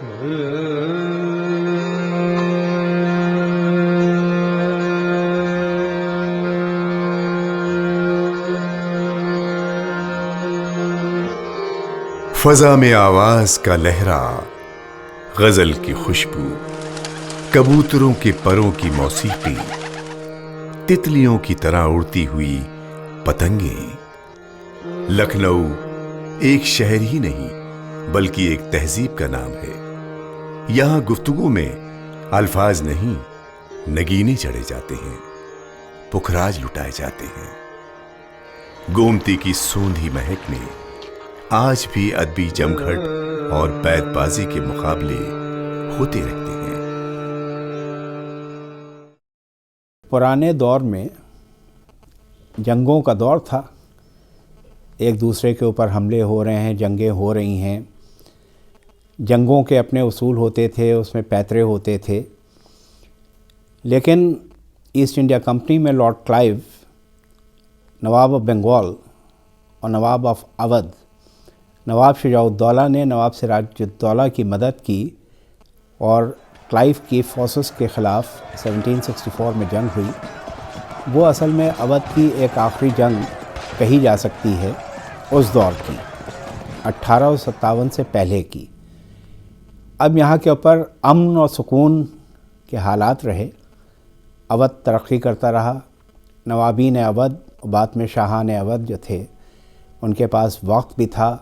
فضا میں آواز کا لہرا، غزل کی خوشبو، کبوتروں کے پروں کی موسیقی، تتلیوں کی طرح اڑتی ہوئی پتنگیں۔ لکھنؤ ایک شہر ہی نہیں بلکہ ایک تہذیب کا نام ہے۔ یہاں گفتگو میں الفاظ نہیں، نگینے چڑھے جاتے ہیں، پکھراج لٹائے جاتے ہیں۔ گومتی کی سوندھی مہک میں آج بھی ادبی جمگھٹ اور بیت بازی کے مقابلے ہوتے رہتے ہیں۔ پرانے دور میں جنگوں کا دور تھا، ایک دوسرے کے اوپر حملے ہو رہے ہیں، جنگیں ہو رہی ہیں۔ جنگوں کے اپنے اصول ہوتے تھے، اس میں پیترے ہوتے تھے، لیکن ایسٹ انڈیا کمپنی میں lord Clive, Nawab of Bengal اور نواب آف اودھ، نواب شجاع الدولہ نے نواب سراج الدولہ کی مدد کی اور کلائیو کی فورسز کے خلاف 1764 میں جنگ ہوئی۔ وہ اصل میں اودھ کی ایک آخری جنگ کہی جا سکتی ہے اس دور کی، 1857 سے پہلے کی۔ اب یہاں کے اوپر امن اور سکون کے حالات رہے، اودھ ترقی کرتا رہا۔ نوابین اودھ، بعد میں شاہان اودھ جو تھے، ان کے پاس وقت بھی تھا،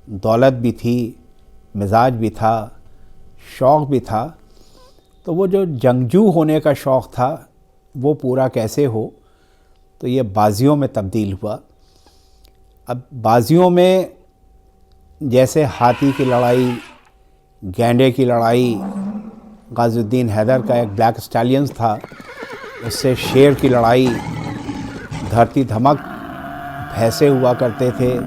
دولت بھی تھی، مزاج بھی تھا، شوق بھی تھا۔ تو وہ جو جنگجو ہونے کا شوق تھا وہ پورا کیسے ہو، تو یہ بازیوں میں تبدیل ہوا۔ اب بازیوں میں جیسے ہاتھی کی لڑائی، گینڈے کی لڑائی، غازی الدین حیدر کا ایک بلیک اسٹیلینز تھا، اس سے شیر کی لڑائی، دھرتی دھمک بھینسے ہوا کرتے تھے،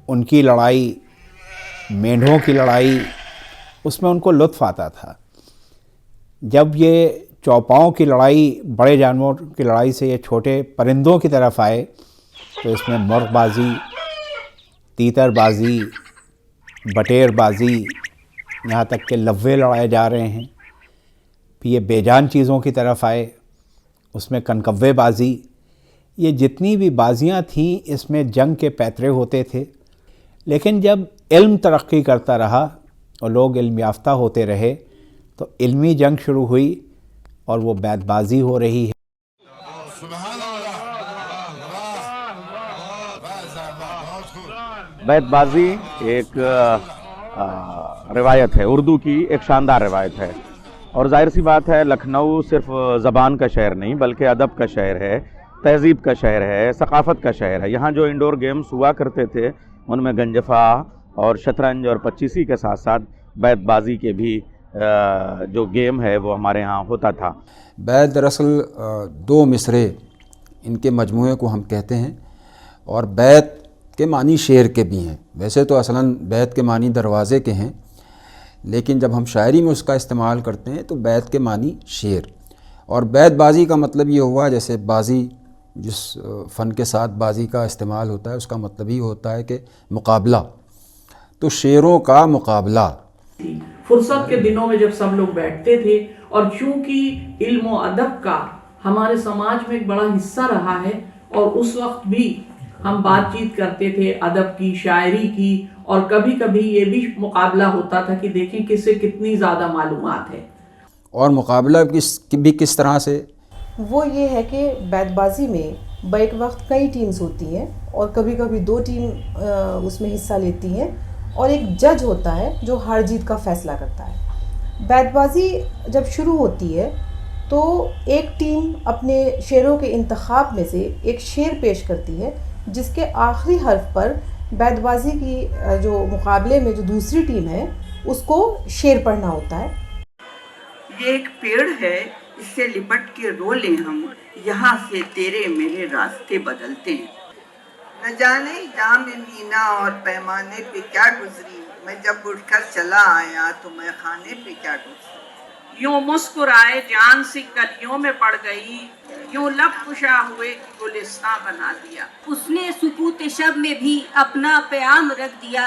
ان کی لڑائی، مینڈھوں کی لڑائی، اس میں ان کو لطف آتا تھا۔ جب یہ چوپاؤں کی لڑائی، بڑے جانوروں کی لڑائی سے یہ چھوٹے پرندوں کی طرف آئے تو اس میں مرغ بازی، تیتر بازی، بٹیر بازی، یہاں تک کہ لوے لڑائے جا رہے ہیں۔ پھر یہ بے جان چیزوں کی طرف آئے، اس میں کنکوے بازی، یہ جتنی بھی بازیاں تھیں اس میں جنگ کے پیترے ہوتے تھے۔ لیکن جب علم ترقی کرتا رہا اور لوگ علم یافتہ ہوتے رہے تو علمی جنگ شروع ہوئی اور وہ بیت بازی ہو رہی ہے۔ بیت بازی ایک روایت ہے، اردو کی ایک شاندار روایت ہے، اور ظاہر سی بات ہے لکھنؤ صرف زبان کا شہر نہیں بلکہ ادب کا شہر ہے، تہذیب کا شہر ہے، ثقافت کا شہر ہے۔ یہاں جو انڈور گیمز ہوا کرتے تھے ان میں گنجفہ اور شطرنج اور پچیسی کے ساتھ ساتھ بیت بازی کے بھی جو گیم ہے وہ ہمارے ہاں ہوتا تھا۔ بیت دراصل دو مصرے ان کے مجموعے کو ہم کہتے ہیں، اور بیت کے معنی شعر کے بھی ہیں۔ ویسے تو اصلاً بیت کے معنی دروازے کے ہیں، لیکن جب ہم شاعری میں اس کا استعمال کرتے ہیں تو بیت کے معنی شعر، اور بیت بازی کا مطلب یہ ہوا جیسے بازی، جس فن کے ساتھ بازی کا استعمال ہوتا ہے اس کا مطلب ہی ہوتا ہے کہ مقابلہ، تو شعروں کا مقابلہ۔ فرصت کے دنوں میں جب سب لوگ بیٹھتے تھے، اور چونکہ علم و ادب کا ہمارے سماج میں ایک بڑا حصہ رہا ہے، اور اس وقت بھی ہم بات چیت کرتے تھے ادب کی، شاعری کی، اور کبھی کبھی یہ بھی مقابلہ ہوتا تھا کہ دیکھیں کس سے کتنی زیادہ معلومات ہے۔ اور مقابلہ کس طرح سے؟ وہ یہ ہے کہ بیت بازی میں بیک وقت کئی ٹیمز ہوتی ہیں، اور کبھی کبھی 2 ٹیم اس میں حصہ لیتی ہیں، اور ایک جج ہوتا ہے جو ہار جیت کا فیصلہ کرتا ہے۔ بیت بازی جب شروع ہوتی ہے تو ایک ٹیم اپنے شعروں کے انتخاب میں سے ایک شعر پیش کرتی ہے، جس کے آخری حرف پر بیت بازی کی جو مقابلے میں جو دوسری ٹیم ہے اس کو شعر پڑھنا ہوتا ہے۔ یہ ایک پیڑ ہے، اس سے لپٹ کے رو لیں ہم، یہاں سے تیرے میرے راستے بدلتے ہیں۔ نہ جانے جام مینا اور پیمانے پہ کیا گزری، میں جب اٹھ کر چلا آیا تو میں خانے پہ کیا گزری۔ یوں مسکرائے جان سی کلیوں میں پڑ گئی، یوں لب کشا ہوئے گلستاں بنا دیا۔ اس نے سکوت شب میں بھی اپنا پیام رکھ دیا،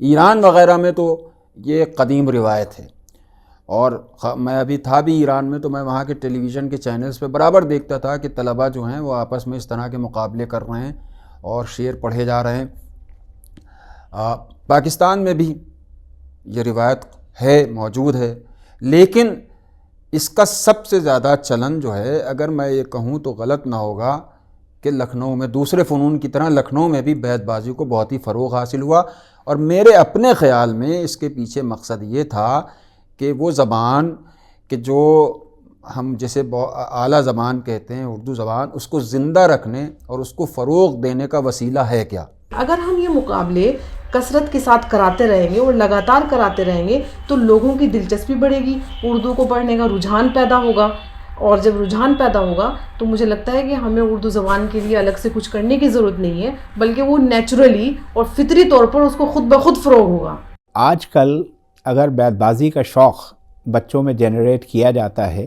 ایران وغیرہ میں تو یہ ایک قدیم روایت ہے، اور میں ابھی تھا بھی ایران میں، تو میں وہاں کے ٹیلی ویژن کے چینلز پہ برابر دیکھتا تھا کہ طلباء جو ہیں وہ آپس میں اس طرح کے مقابلے کر رہے ہیں اور شعر پڑھے جا رہے ہیں۔ پاکستان میں بھی یہ روایت ہے، موجود ہے، لیکن اس کا سب سے زیادہ چلن جو ہے، اگر میں یہ کہوں تو غلط نہ ہوگا کہ لکھنؤ میں دوسرے فنون کی طرح لکھنؤ میں بھی بیت بازی کو بہت ہی فروغ حاصل ہوا، اور میرے اپنے خیال میں اس کے پیچھے مقصد یہ تھا کہ وہ زبان کہ جو ہم جسے اعلیٰ زبان کہتے ہیں اردو زبان، اس کو زندہ رکھنے اور اس کو فروغ دینے کا وسیلہ ہے کیا۔ اگر ہم یہ مقابلے کثرت کے ساتھ کراتے رہیں گے اور لگاتار کراتے رہیں گے تو لوگوں کی دلچسپی بڑھے گی، اردو کو پڑھنے کا رجحان پیدا ہوگا، اور جب رجحان پیدا ہوگا تو مجھے لگتا ہے کہ ہمیں اردو زبان کے لیے الگ سے کچھ کرنے کی ضرورت نہیں ہے، بلکہ وہ نیچرلی اور فطری طور پر اس کو خود بخود فروغ ہوگا۔ آج کل اگر بیت بازی کا شوق بچوں میں جنریٹ کیا جاتا ہے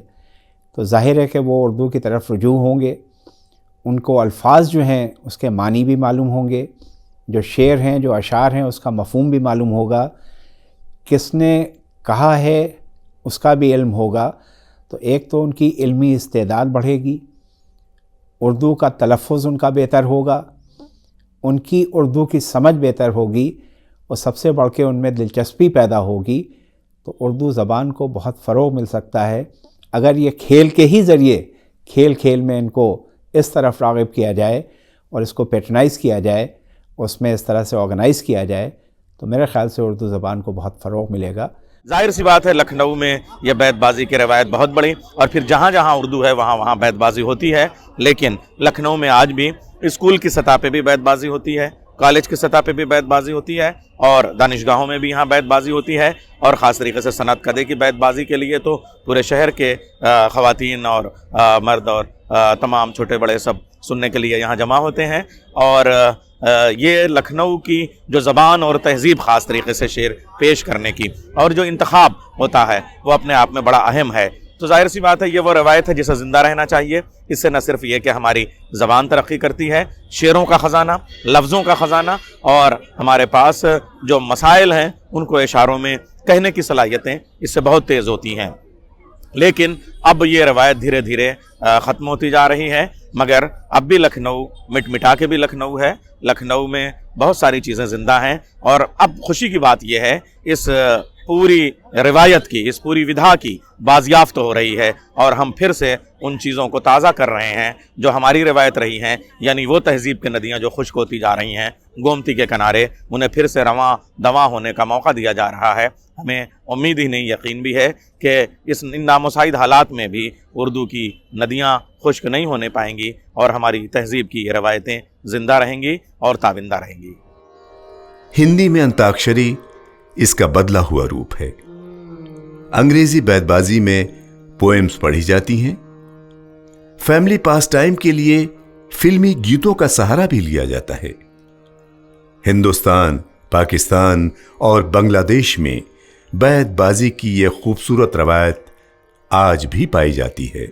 تو ظاہر ہے کہ وہ اردو کی طرف رجوع ہوں گے، ان کو الفاظ جو ہیں اس کے معنی بھی معلوم ہوں گے، جو شعر ہیں، جو اشعار ہیں، اس کا مفہوم بھی معلوم ہوگا، کس نے کہا ہے اس کا بھی علم ہوگا۔ تو ایک تو ان کی علمی استعداد بڑھے گی، اردو کا تلفظ ان کا بہتر ہوگا، ان کی اردو کی سمجھ بہتر ہوگی، اور سب سے بڑھ کے ان میں دلچسپی پیدا ہوگی، تو اردو زبان کو بہت فروغ مل سکتا ہے اگر یہ کھیل کے ہی ذریعے کھیل میں ان کو اس طرف راغب کیا جائے اور اس کو پیٹرنائز کیا جائے، اس میں اس طرح سے آرگنائز کیا جائے، تو میرے خیال سے اردو زبان کو بہت فروغ ملے گا۔ ظاہر سی بات ہے لکھنؤ میں یہ بیت بازی کی روایت بہت بڑی، اور پھر جہاں جہاں اردو ہے وہاں بیت بازی ہوتی ہے، لیکن لکھنؤ میں آج بھی اسکول کی سطح پہ بھی بیت بازی ہوتی ہے، کالج کی سطح پہ بھی بیت بازی ہوتی ہے، اور دانشگاہوں میں بھی یہاں بیت بازی ہوتی ہے، اور خاص طریقے سے صنعت کدے کی بیت بازی کے لیے تو پورے شہر کے خواتین اور مرد اور تمام چھوٹے بڑے سب سننے کے لیے یہاں جمع ہوتے ہیں، اور یہ لکھنؤ کی جو زبان اور تہذیب خاص طریقے سے شعر پیش کرنے کی اور جو انتخاب ہوتا ہے وہ اپنے آپ میں بڑا اہم ہے۔ تو ظاہر سی بات ہے یہ وہ روایت ہے جسے زندہ رہنا چاہیے۔ اس سے نہ صرف یہ کہ ہماری زبان ترقی کرتی ہے، شعروں کا خزانہ، لفظوں کا خزانہ، اور ہمارے پاس جو مسائل ہیں ان کو اشاروں میں کہنے کی صلاحیتیں اس سے بہت تیز ہوتی ہیں، لیکن اب یہ روایت دھیرے دھیرے ختم ہوتی جا رہی ہے، مگر اب بھی لکھنؤ مٹا کے بھی لکھنؤ ہے، لکھنؤ میں بہت ساری چیزیں زندہ ہیں، اور اب خوشی کی بات یہ ہے اس پوری روایت کی، اس پوری ودھا کی بازیافت ہو رہی ہے، اور ہم پھر سے ان چیزوں کو تازہ کر رہے ہیں جو ہماری روایت رہی ہیں، یعنی وہ تہذیب کی ندیاں جو خشک ہوتی جا رہی ہیں گومتی کے کنارے، انہیں پھر سے رواں دواں ہونے کا موقع دیا جا رہا ہے۔ ہمیں امید ہی نہیں، یقین بھی ہے کہ ان نامساعد حالات میں بھی اردو کی ندیاں خشک نہیں ہونے پائیں گی، اور ہماری تہذیب کی یہ روایتیں زندہ رہیں گی اور تابندہ رہیں گی۔ ہندی میں انتاکشری اس کا بدلا ہوا روپ ہے۔ انگریزی بیت بازی میں پوئمز پڑھی جاتی ہیں، فیملی پاس ٹائم کے لیے فلمی گیتوں کا سہارا بھی لیا جاتا ہے۔ ہندوستان، پاکستان اور بنگلہ دیش میں بیت بازی کی یہ خوبصورت روایت آج بھی پائی جاتی ہے۔